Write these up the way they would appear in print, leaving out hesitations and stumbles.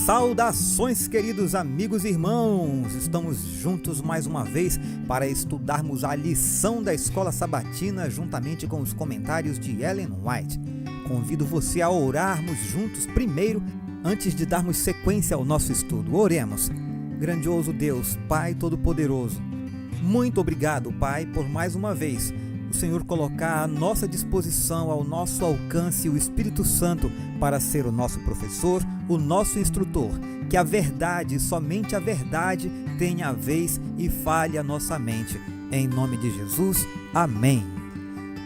Saudações, queridos amigos e irmãos! Estamos juntos mais uma vez para estudarmos a lição da Escola Sabatina juntamente com os comentários de Ellen White. Convido você a orarmos juntos primeiro, antes de darmos sequência ao nosso estudo. Oremos. Grandioso Deus, Pai Todo-Poderoso, muito obrigado, Pai, por mais uma vez o Senhor colocar à nossa disposição, ao nosso alcance, o Espírito Santo para ser o nosso professor, o nosso instrutor. Que a verdade, somente a verdade, tenha a vez e fale a nossa mente. Em nome de Jesus, amém.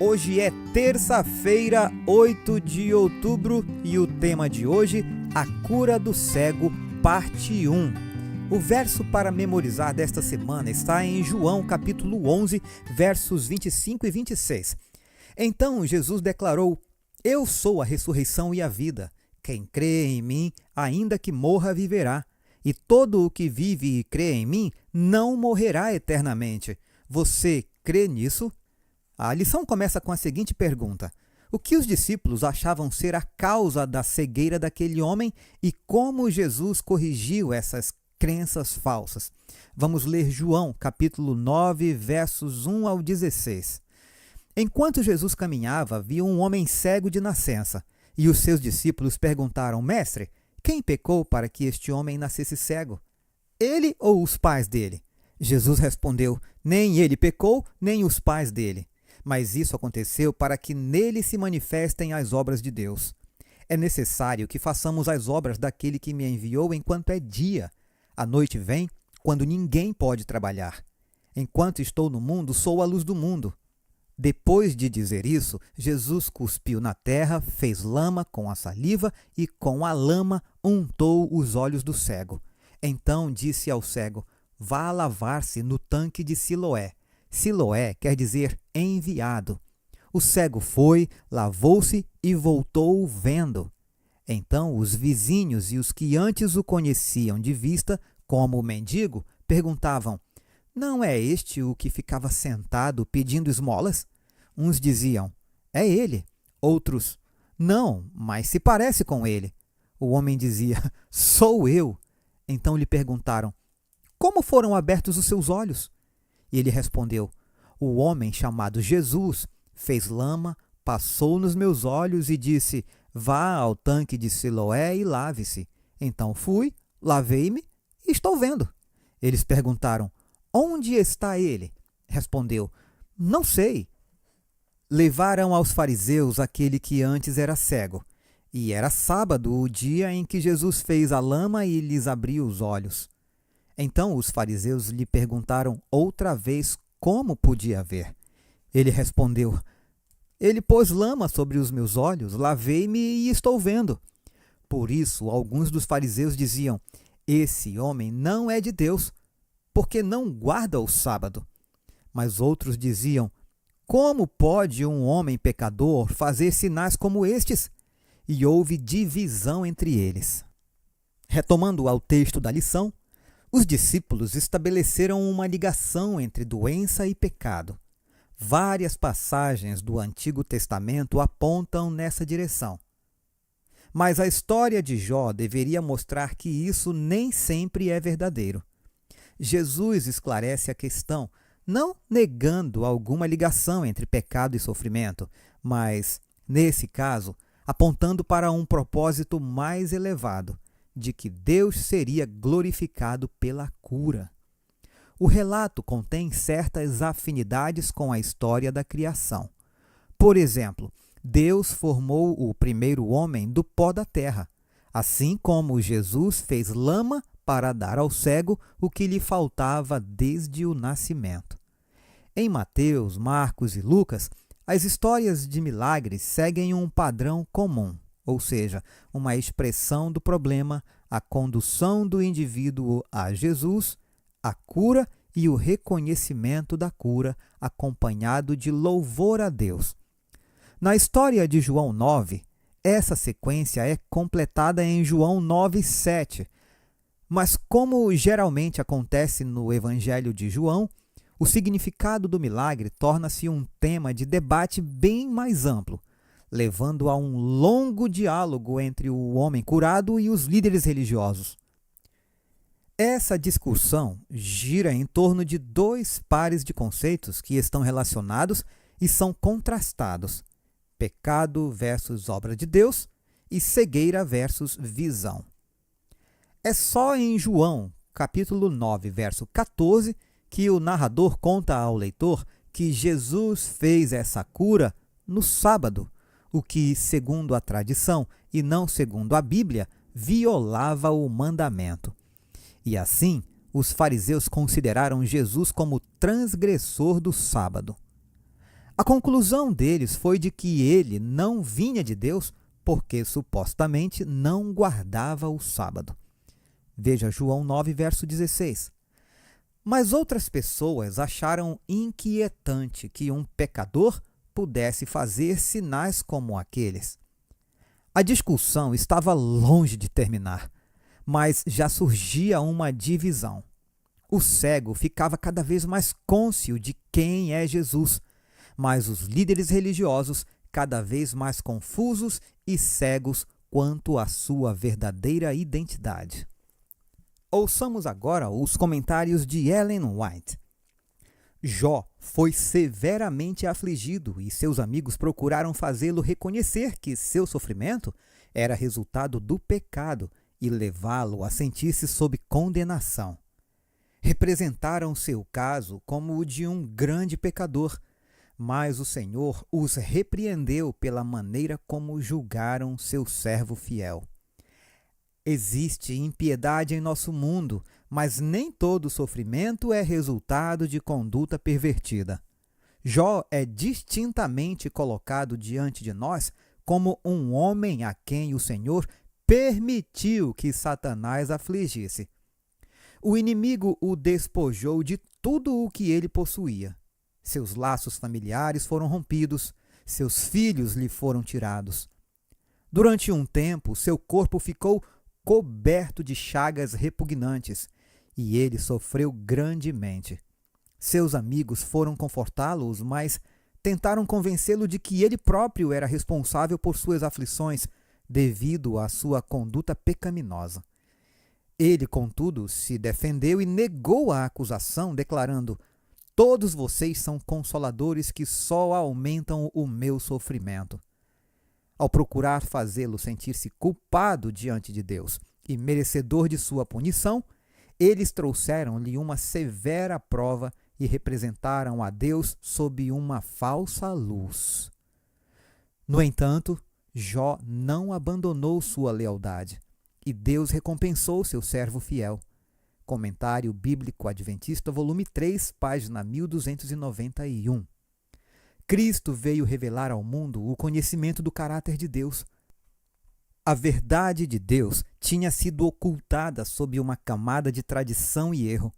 Hoje é terça-feira, 8 de outubro, e o tema de hoje, a cura do cego, parte 1. O verso para memorizar desta semana está em João capítulo 11, versos 25 e 26. Então Jesus declarou: Eu sou a ressurreição e a vida. Quem crê em mim, ainda que morra, viverá. E todo o que vive e crê em mim, não morrerá eternamente. Você crê nisso? A lição começa com a seguinte pergunta: o que os discípulos achavam ser a causa da cegueira daquele homem e como Jesus corrigiu essas crenças falsas? Vamos ler João, capítulo 9, versos 1 ao 16. Enquanto Jesus caminhava, viu um homem cego de nascença, e os seus discípulos perguntaram: Mestre, quem pecou para que este homem nascesse cego? Ele ou os pais dele? Jesus respondeu: Nem ele pecou, nem os pais dele. Mas isso aconteceu para que nele se manifestem as obras de Deus. É necessário que façamos as obras daquele que me enviou enquanto é dia. A noite vem quando ninguém pode trabalhar. Enquanto estou no mundo, sou a luz do mundo. Depois de dizer isso, Jesus cuspiu na terra, fez lama com a saliva e com a lama untou os olhos do cego. Então disse ao cego: Vá lavar-se no tanque de Siloé. Siloé quer dizer enviado. O cego foi, lavou-se e voltou vendo. Então os vizinhos e os que antes o conheciam de vista, como o mendigo, perguntavam: Não é este o que ficava sentado pedindo esmolas? Uns diziam: É ele. Outros: Não, mas se parece com ele. O homem dizia: Sou eu. Então lhe perguntaram: Como foram abertos os seus olhos? E ele respondeu: O homem chamado Jesus fez lama, passou nos meus olhos e disse: Vá ao tanque de Siloé e lave-se. Então fui, lavei-me e estou vendo. Eles perguntaram: Onde está ele? Respondeu: Não sei. Levaram aos fariseus aquele que antes era cego. E era sábado, o dia em que Jesus fez a lama e lhes abriu os olhos. Então os fariseus lhe perguntaram outra vez como podia ver. Ele respondeu: Ele pôs lama sobre os meus olhos, lavei-me e estou vendo. Por isso, alguns dos fariseus diziam: Esse homem não é de Deus, porque não guarda o sábado. Mas outros diziam: Como pode um homem pecador fazer sinais como estes? E houve divisão entre eles. Retomando ao texto da lição, os discípulos estabeleceram uma ligação entre doença e pecado. Várias passagens do Antigo Testamento apontam nessa direção. Mas a história de Jó deveria mostrar que isso nem sempre é verdadeiro. Jesus esclarece a questão, não negando alguma ligação entre pecado e sofrimento, mas, nesse caso, apontando para um propósito mais elevado, de que Deus seria glorificado pela cura. O relato contém certas afinidades com a história da criação. Por exemplo, Deus formou o primeiro homem do pó da terra, assim como Jesus fez lama para dar ao cego o que lhe faltava desde o nascimento. Em Mateus, Marcos e Lucas, as histórias de milagres seguem um padrão comum, ou seja, uma expressão do problema, a condução do indivíduo a Jesus, a cura e o reconhecimento da cura, acompanhado de louvor a Deus. Na história de João 9, essa sequência é completada em João 9:7. Mas como geralmente acontece no Evangelho de João, o significado do milagre torna-se um tema de debate bem mais amplo. levando a um longo diálogo entre o homem curado e os líderes religiosos. Essa discussão gira em torno de dois pares de conceitos que estão relacionados e são contrastados: pecado versus obra de Deus e cegueira versus visão. É só em João, capítulo 9, verso 14, que o narrador conta ao leitor que Jesus fez essa cura no sábado, o que, segundo a tradição e não segundo a Bíblia, violava o mandamento. E assim, os fariseus consideraram Jesus como transgressor do sábado. A conclusão deles foi de que ele não vinha de Deus porque supostamente não guardava o sábado. Veja João 9, verso 16. Mas outras pessoas acharam inquietante que um pecador pudesse fazer sinais como aqueles. A discussão estava longe de terminar, mas já surgia uma divisão. O cego ficava cada vez mais cônscio de quem é Jesus, mas os líderes religiosos cada vez mais confusos e cegos quanto à sua verdadeira identidade. Ouçamos agora os comentários de Ellen White. Jó foi severamente afligido e seus amigos procuraram fazê-lo reconhecer que seu sofrimento era resultado do pecado e levá-lo a sentir-se sob condenação. Representaram seu caso como o de um grande pecador, mas o Senhor os repreendeu pela maneira como julgaram seu servo fiel. Existe impiedade em nosso mundo, mas nem todo sofrimento é resultado de conduta pervertida. Jó é distintamente colocado diante de nós como um homem a quem o Senhor permitiu que Satanás afligisse. O inimigo o despojou de tudo o que ele possuía. Seus laços familiares foram rompidos, seus filhos lhe foram tirados. Durante um tempo, seu corpo ficou coberto de chagas repugnantes, e ele sofreu grandemente. Seus amigos foram confortá-los, mas tentaram convencê-lo de que ele próprio era responsável por suas aflições, devido à sua conduta pecaminosa. Ele, contudo, se defendeu e negou a acusação, declarando: "Todos vocês são consoladores que só aumentam o meu sofrimento." Ao procurar fazê-lo sentir-se culpado diante de Deus e merecedor de sua punição, eles trouxeram-lhe uma severa prova e representaram a Deus sob uma falsa luz. No entanto, Jó não abandonou sua lealdade, e Deus recompensou seu servo fiel. Comentário Bíblico Adventista, volume 3, página 1291. Cristo veio revelar ao mundo o conhecimento do caráter de Deus. A verdade de Deus tinha sido ocultada sob uma camada de tradição e erro.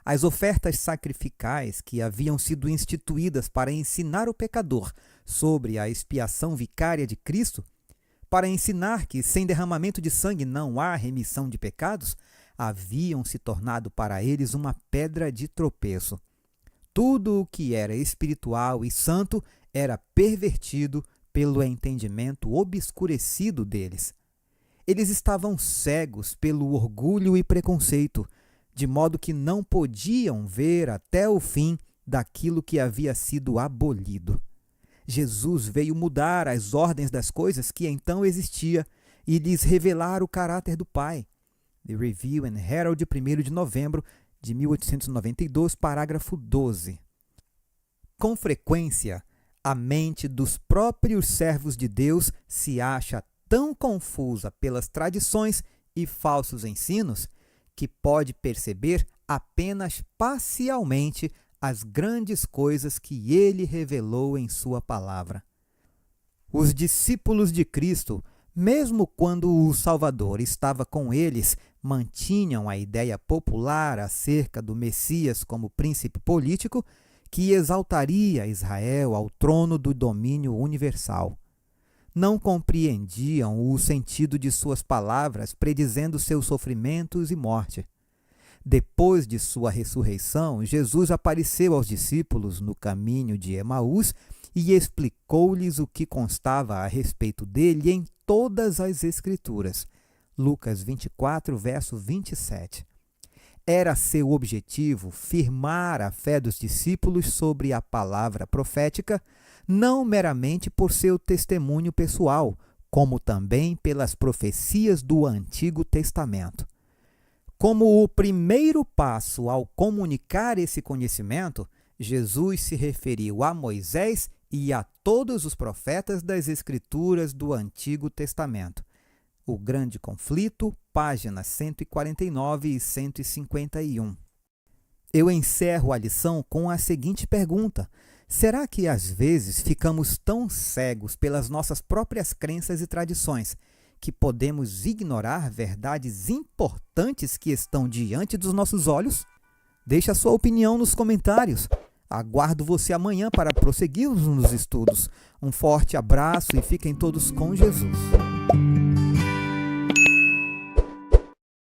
As ofertas sacrificais que haviam sido instituídas para ensinar o pecador sobre a expiação vicária de Cristo, para ensinar que sem derramamento de sangue não há remissão de pecados, haviam se tornado para eles uma pedra de tropeço. Tudo o que era espiritual e santo era pervertido pelo entendimento obscurecido deles. Eles estavam cegos pelo orgulho e preconceito, de modo que não podiam ver até o fim daquilo que havia sido abolido. Jesus veio mudar as ordens das coisas que então existia e lhes revelar o caráter do Pai. The Review and Herald, 1º de novembro de 1892, parágrafo 12. Com frequência, a mente dos próprios servos de Deus se acha tão confusa pelas tradições e falsos ensinos que pode perceber apenas parcialmente as grandes coisas que ele revelou em sua palavra. Os discípulos de Cristo, mesmo quando o Salvador estava com eles, mantinham a ideia popular acerca do Messias como príncipe político que exaltaria Israel ao trono do domínio universal. Não compreendiam o sentido de suas palavras predizendo seus sofrimentos e morte. Depois de sua ressurreição, Jesus apareceu aos discípulos no caminho de Emaús e explicou-lhes o que constava a respeito dele em todas as Escrituras. Lucas 24, verso 27. Era seu objetivo firmar a fé dos discípulos sobre a palavra profética, não meramente por seu testemunho pessoal, como também pelas profecias do Antigo Testamento. Como o primeiro passo ao comunicar esse conhecimento, Jesus se referiu a Moisés e a todos os profetas das Escrituras do Antigo Testamento. O Grande Conflito, páginas 149 e 151. Eu encerro a lição com a seguinte pergunta: será que às vezes ficamos tão cegos pelas nossas próprias crenças e tradições que podemos ignorar verdades importantes que estão diante dos nossos olhos? Deixe a sua opinião nos comentários. Aguardo você amanhã para prosseguirmos nos estudos. Um forte abraço e fiquem todos com Jesus.